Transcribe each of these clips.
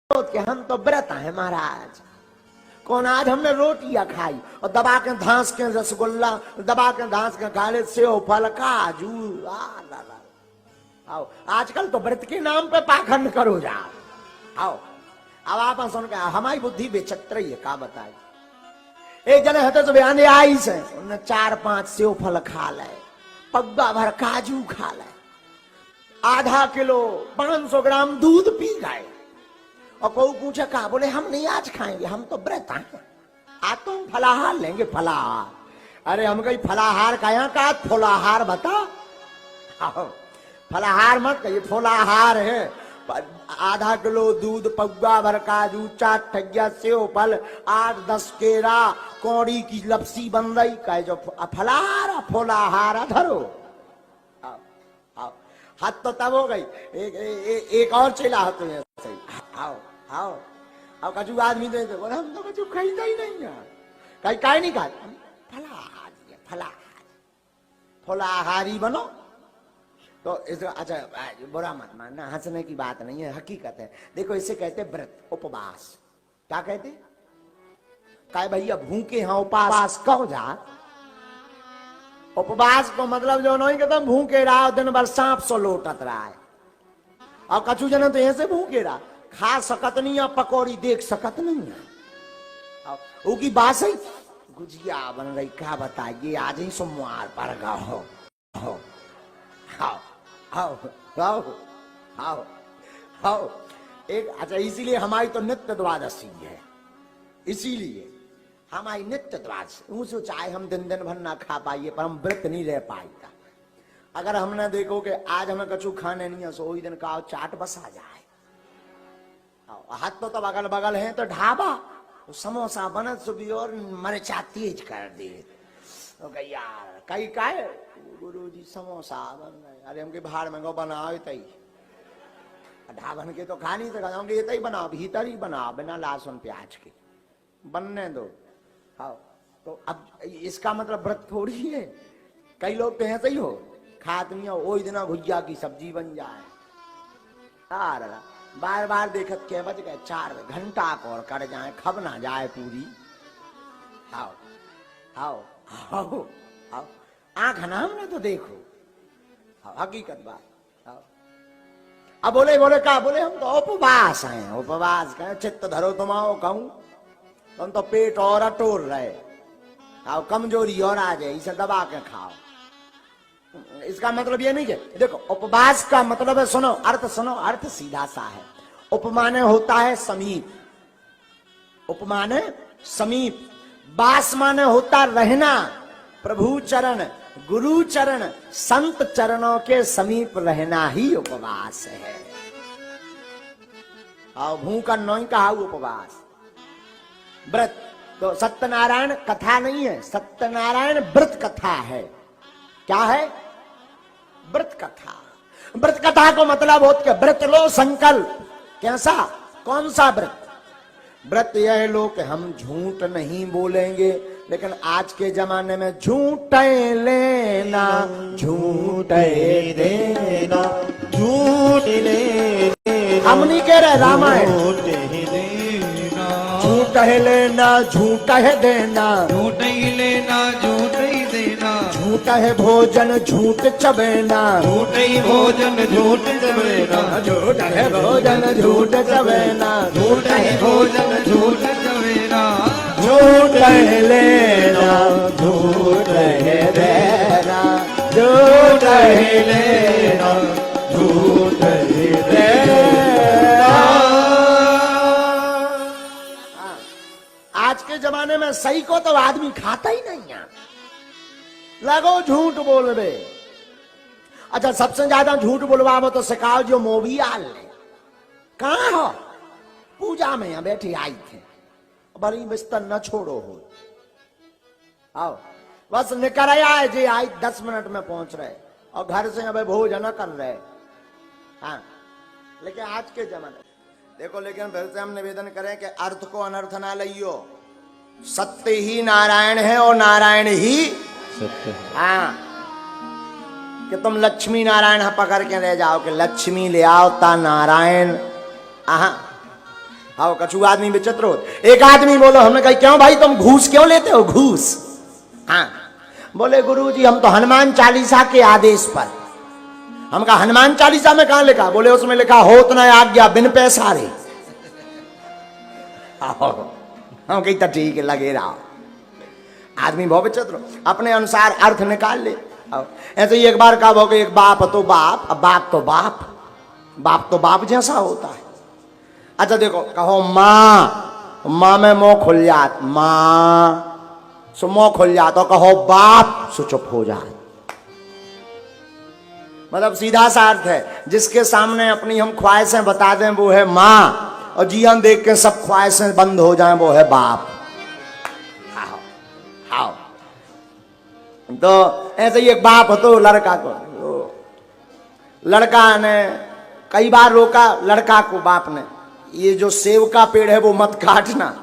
कि हम तो व्रत हैं महाराज। कौन आज हमने रोटियां खाई और दबा के धांस के रसगुल्ला, दबा के धांस के खाले सेव फल काजू। ला ला आओ, आजकल तो व्रत के नाम पे पाखंड करो जा। आओ अब आप सुन के हमारी बुद्धि बेचत्र है, का बताए। एक जने हते तो बयान आई से उन्हें 4-5 सेव फल खा ले, पग्गा भर काजू खा ले, आधा किलो 500 ग्राम दूध पी गए। और कोई पूछे कहा, बोले हम नहीं आज खाएंगे, हम तो व्रत हैं, आज तो हम फलाहार लेंगे फलाहार। अरे हम कहीं फलाहार का यहाँ का फलाहार बता, फलाहार मत कहिए, फलाहार है। आधा किलो दूध, पग्गा भर काजू, 4 ठगिया सेव फल, 8-10 केरा, कौड़ी की लपसी बन रही का जो फलाहार फलाहार धरो। हाथ तो तब हो गई, एक और चला हो तो आओ आओ अब कछु आदमी दे बोले हम तो कछु खरीदा ही नहीं है, कहीं काय नहीं खाते, फलाहार फलाहार फलाहारी बनो। तो इस अच्छा बुरा मत मानना, हंसने की बात नहीं है, हकीकत है। देखो इसे कहते व्रत, उपवास। क्या कहते? काय भैया भूखे हाँ उपवास कहो जा। उपवास को मतलब जो नहीं कहते भूखे रहा दिन भर सांप सो लोटत रहा है। और कछु जन तो ऐसे भूखे रहा, खा सकत नहीं है, पकौड़ी देख सकत नहीं है। उनकी बात सही, गुजिया बन रही, क्या बताइए आज ही सोमवार पर गाओ आओ आओ आओ आओ आओ एक। अच्छा इसीलिए हमारी तो नित्य द्वादशी है, इसीलिए हमारी नित्य द्वादशी। उसको चाहे हम दिन दिन भर ना खा पाइए पर हम व्रत नहीं रह पाएगा। अगर हमने देखो कि आज हमें कछु खाने नहीं है, सो वही दिन का चाट बस आ जाए। हाथ तो तब अगल बगल है तो ढाबा, तो समोसा बनत सुबह और मरचा तेज कर दे। तो यार कई का गुरु जी समोसा बन गए, अरे हमके बाहर में गो बनाओ तई ढाबन के तो खा नहीं सकता, ये तई बनाओ, भीतर ही बनाओ बिना लहसुन प्याज के, बनने दो। हाँ तो अब इसका मतलब व्रत थोड़ी है। कई लोग तो ऐसे ही हो, खात नहीं हो, वही दिन भुजिया की सब्जी बन जाए। बार बार देखत के बज गए 4 घंटा और कर जाए, खब ना जाए पूरी। आओ आओ आओ आओ आंख नाम ने तो देखो, हकीकत बात। आओ अब बोले बोले का बोले हम तो उपवास हैं, उपवास का चित्त धरो तुम आओ कहूं, तुम तो पेट और अटोर रहे, आओ कमजोरी और आ जाए, इसे दबा के खाओ। इसका मतलब ये नहीं है, देखो उपवास का मतलब है, सुनो अर्थ सुनो, अर्थ सीधा सा है। उपमाने होता है समीप, उपमाने समीप, वास माने होता रहना, प्रभु चरण गुरु चरण संत चरणों के समीप रहना ही उपवास है। और भूखा नहीं कहा उपवास, व्रत तो सत्यनारायण कथा नहीं है, सत्यनारायण व्रत कथा है। क्या है? व्रत कथा। व्रत कथा को मतलब होता है व्रत लो संकल्प। कैसा? कौन सा व्रत? व्रत यह लो कि हम झूठ नहीं बोलेंगे, लेकिन आज के जमाने में झूठ लेना झूठ देना, झूठ लेना हम नहीं कह रहे, रामायण झूठ है लेना झूठ है देना, झूठ ही लेना झूठ ही देना, झूठ है भोजन झूठ चबेना, झूठ ही भोजन झूठ चबेना, झूठ है भोजन झूठ चबेना, झूठ ही भोजन झूठ चबेना, झूठ है लेना झूठ है देना, झूठ है लेना झूठ है देना। आज के जमाने में सही को तो आदमी खाता ही नहीं है, लगो झूठ बोल रहे। अच्छा सबसे ज्यादा झूठ बोलवा तो सिखाओ जो मोबी आल ले। कहाँ हो? पूजा में यहाँ बैठी आई थे, बड़ी बिस्तर न छोड़ो हो, आओ बस निकल आए जे आई 10 मिनट में पहुंच रहे और घर से अब भोजन कर रहे। हाँ लेकिन आज के जमाने देखो, लेकिन फिर से हम निवेदन करें कि अर्थ को अनर्थ ना लियो, सत्य ही नारायण है और नारायण ही सत्य। हाँ कि तुम लक्ष्मी नारायण पकड़ के ले जाओ कि लक्ष्मी ले आओ ता नारायण। हाँ कछु आदमी विचित्र हो। एक आदमी बोलो, हमने कहा क्यों भाई तुम घूस क्यों लेते हो घूस? हाँ बोले गुरुजी हम तो हनुमान चालीसा के आदेश पर। हम कहा हनुमान चालीसा में कहां लिखा? बोले उसमें लिखा होत न आज्ञा बिन पैसा रे। हम कही तो ठीक है लगे रहा। आदमी बहुत विचित्र, अपने अनुसार अर्थ निकाल ले। ऐसे ही एक बार कहा हो एक बाप तो बाप, अब बाप तो बाप, बाप तो बाप जैसा होता है। अच्छा देखो कहो माँ, माँ में मुंह खुल जात, माँ सो मुंह खुल जाता, कहो बाप सो चुप हो जात। मतलब सीधा सा अर्थ है, जिसके सामने अपनी हम ख्वाहिशें बता दें वो है माँ, और जीवन देख के सब ख्वाहिशें बंद हो जाएं वो है बाप। हाँ हाँ तो ऐसे ही एक बाप हो तो लड़का को, लड़का ने कई बार रोका लड़का को बाप ने, ये जो सेव का पेड़ है वो मत काटना।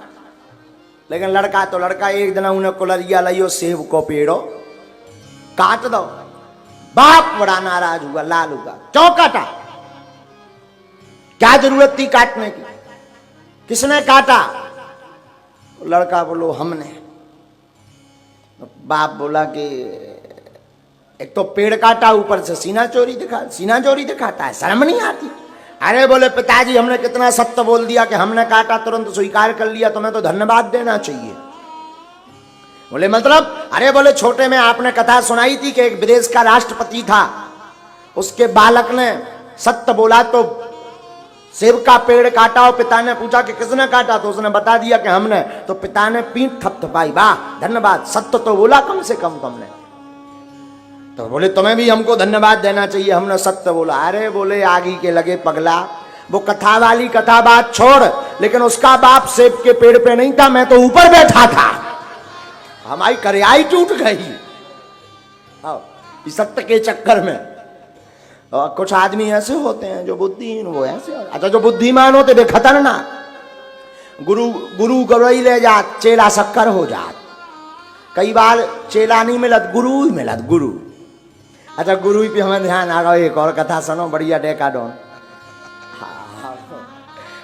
लेकिन लड़का तो लड़का, एक दिन उन्हें कुलरिया लियो सेव को पेड़ो काट दो। बाप बड़ा नाराज हुआ, लाल हुआ, क्यों काटा? क्या जरूरत थी काटने की? किसने काटा? लड़का बोलो हमने। बाप बोला कि एक तो पेड़ काटा, ऊपर से सीना चोरी दिखाता है, शर्म नहीं आती? अरे बोले पिताजी हमने कितना सत्य बोल दिया कि हमने काटा, तुरंत स्वीकार कर लिया, तुम्हें तो धन्यवाद देना चाहिए। बोले मतलब? अरे बोले छोटे में आपने कथा सुनाई थी कि एक विदेश का राष्ट्रपति था, उसके बालक ने सत्य बोला तो सेब का पेड़ काटा, और पिता ने पूछा कि किसने काटा, तो उसने बता दिया कि हमने। तो पिता ने पीठ थपथपाई, वाह धन्यवाद, सत्य तो बोला कम से कम तुमने। तो बोले तुम्हें भी हमको धन्यवाद देना चाहिए, हमने सत्य बोला। अरे बोले आगे के लगे पगला, वो कथा वाली कथा बात छोड़, लेकिन उसका बाप सेब के पेड़ पे नहीं था, मैं तो ऊपर बैठा था, हमारी करियाई टूट गई इस सत्य के चक्कर में। और कुछ आदमी ऐसे होते हैं जो बुद्धिहीन, वो ऐसे। अच्छा जो बुद्धिमान होते वे खतरनाक। गुरु गरई ले जात, चेला शक्कर हो जात। कई बार चेला नहीं मिलत, गुरु ही मिलत, गुरु। अच्छा गुरु पे हमें ध्यान आ गया, एक और कथा सुनो बढ़िया डेकाडोन।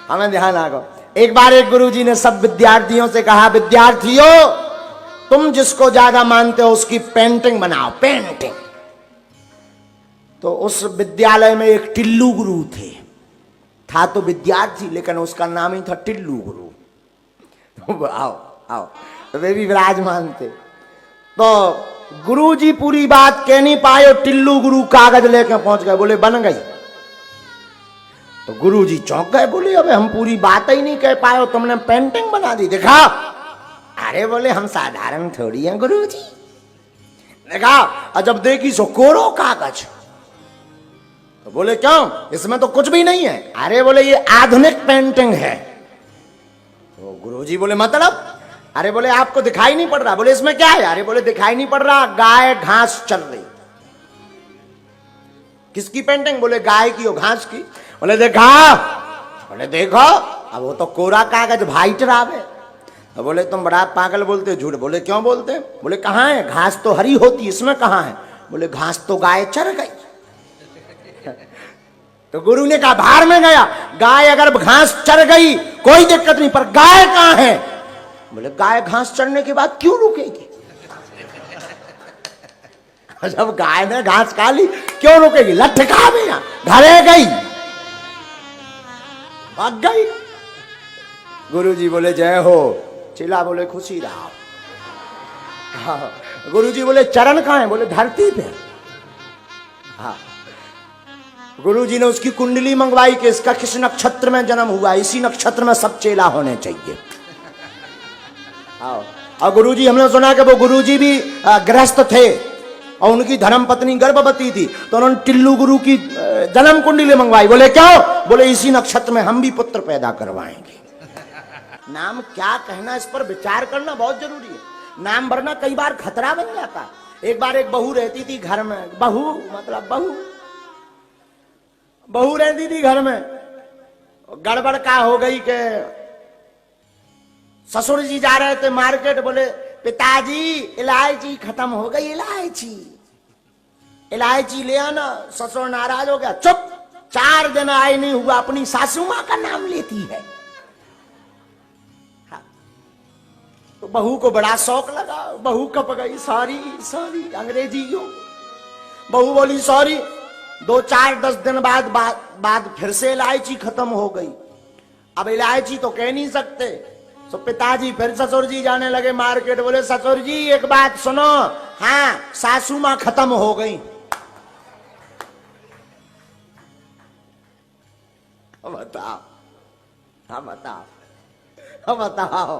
हमें ध्यान आ गया, एक बार एक गुरुजी ने सब विद्यार्थियों से कहा, विद्यार्थियों तुम जिसको ज्यादा मानते हो उसकी पेंटिंग बनाओ, पेंटिंग। तो उस विद्यालय में एक टिल्लू गुरु थे, था तो विद्यार्थी लेकिन उसका नाम ही था टिल्लू गुरु। तो आओ आओ, तो वे भी विराजमान थे। तो गुरुजी पूरी बात कह नहीं पाए, और टिल्लू गुरु कागज लेकर पहुंच गए, बोले बन गई। तो गुरुजी चौंक गए, बोले अबे हम पूरी बात ही नहीं कह पाए, तुमने पेंटिंग बना दी, देखा। अरे बोले हम साधारण थोड़ी हैं गुरुजी, देखा। और जब देखी सो कोरो कागज। तो बोले क्यों, इसमें तो कुछ भी नहीं है। अरे बोले ये आधुनिक पेंटिंग है। तो गुरुजी बोले मतलब? अरे बोले आपको दिखाई नहीं पड़ रहा? बोले इसमें क्या है? अरे बोले दिखाई नहीं पड़ रहा, गाय घास चल रही। किसकी पेंटिंग? बोले गाय की और घास की। बोले देखा? बोले देखो, अब वो तो कोरा कागज व्हाइट रावे। तो बोले तुम बड़ा पागल बोलते, झूठ। बोले क्यों बोलते? बोले कहाँ है घास, तो हरी होती, इसमें कहाँ है? बोले घास तो गाय चर गई। तो गुरु ने कहा बाहर में गया, गाय अगर घास चर गई कोई दिक्कत नहीं, पर गाय कहाँ है? बोले गाय घास चढ़ने के बाद क्यों रुकेगी? जब गाय ने घास खा ली क्यों रुकेगी? लटका में घरे गई, भाग गई। गुरुजी बोले जय हो। चिल्ला बोले खुशी रहा। हाँ। गुरुजी बोले चरण कहाँ है? बोले धरती पे। हाँ। गुरुजी ने उसकी कुंडली मंगवाई कि इसका किस नक्षत्र में जन्म हुआ, इसी नक्षत्र में सब चेला होने चाहिए। और गुरुजी, हमने सुना कि वो गुरुजी भी गृहस्थ थे और उनकी धर्म पत्नी गर्भवती थी, तो उन्होंने टिल्लू गुरु की जन्म कुंडली मंगवाई। बोले क्यों? बोले इसी नक्षत्र में हम भी पुत्र पैदा करवाएंगे। नाम क्या कहना, इस पर विचार करना बहुत जरूरी है। नाम वरना कई बार खतरा बन जाता। एक बार एक बहू रहती थी घर में, बहू रहती थी घर में। गड़बड़ का हो गई कि ससुर जी जा रहे थे मार्केट, बोले पिताजी इलायची खत्म हो गई, इलायची ले आना। ससुर नाराज हो गया, चुप, 4 दिन आए नहीं हुआ, अपनी सासू माँ का नाम लेती है। बहू को बड़ा शौक लगा, बहू कप गई सारी सारी अंग्रेजियों। बहू बोली सॉरी। 2-4-10 दिन बाद फिर से इलायची खत्म हो गई। अब इलायची तो कह नहीं सकते, तो पिताजी फिर ससुर जी जाने लगे मार्केट। बोले ससुर जी एक बात सुनो, हाँ सासू मां खत्म हो गई। बताओ, हाँ बताओ, हाँ बताओ।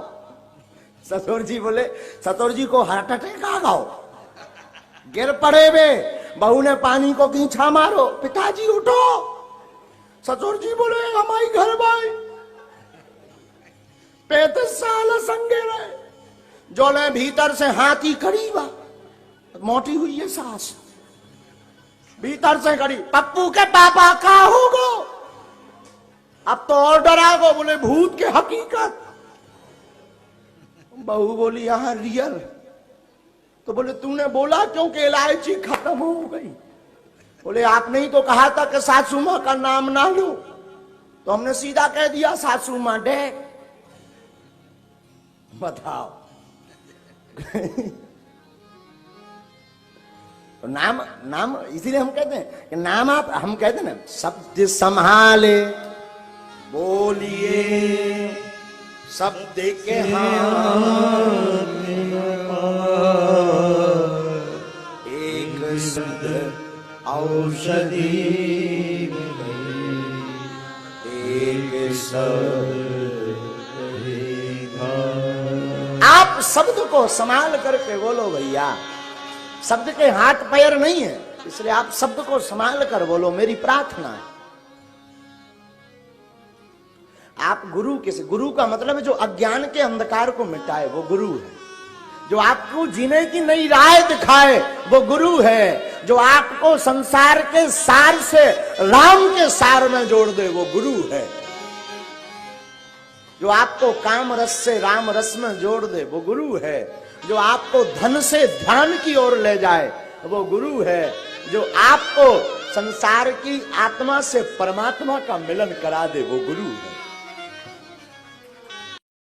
ससुर जी बोले, ससुर जी को हार्ट अटैक आ गओ, गिर पड़े वे। बहू ने पानी को खींचा मारो, पिताजी उठो। ससुर जी बोले हमारी घर भाई 35 साल संगे रहे, जो ले भीतर से हाथी करीबा मोटी हुई है सास, भीतर से करी पप्पू के पापा का होगो। अब तो और डरा गो, बोले भूत के हकीकत। बहू बोली यहां रियल। तो बोले तूने बोला क्योंकि इलायची खत्म हो गई। बोले आपने ही तो कहा था कि सासू मां का नाम ना लो, तो हमने सीधा कह दिया सासू मां डेड। बताओ। तो नाम इसीलिए हम कहते हैं कि नाम आप, हम कहते हैं ना शब्द संभाले बोलिए शब्द के हाथ एक शब्द औषधि एक शब्द। आप शब्द को संभाल करके बोलो भैया, शब्द के हाथ पैर नहीं है, इसलिए आप शब्द को संभाल कर बोलो, मेरी प्रार्थना है। आप गुरु किसे, गुरु का मतलब है जो अज्ञान के अंधकार को मिटाए, वो गुरु है। जो आपको जीने की नई राह दिखाए, वो गुरु है। जो आपको संसार के सार से राम के सार में जोड़ दे, वो गुरु है। जो आपको काम रस से राम रस में जोड़ दे, वो गुरु है। जो आपको धन से ध्यान की ओर ले जाए, वो गुरु है। जो आपको संसार की आत्मा से परमात्मा का मिलन करा दे, वो गुरु है।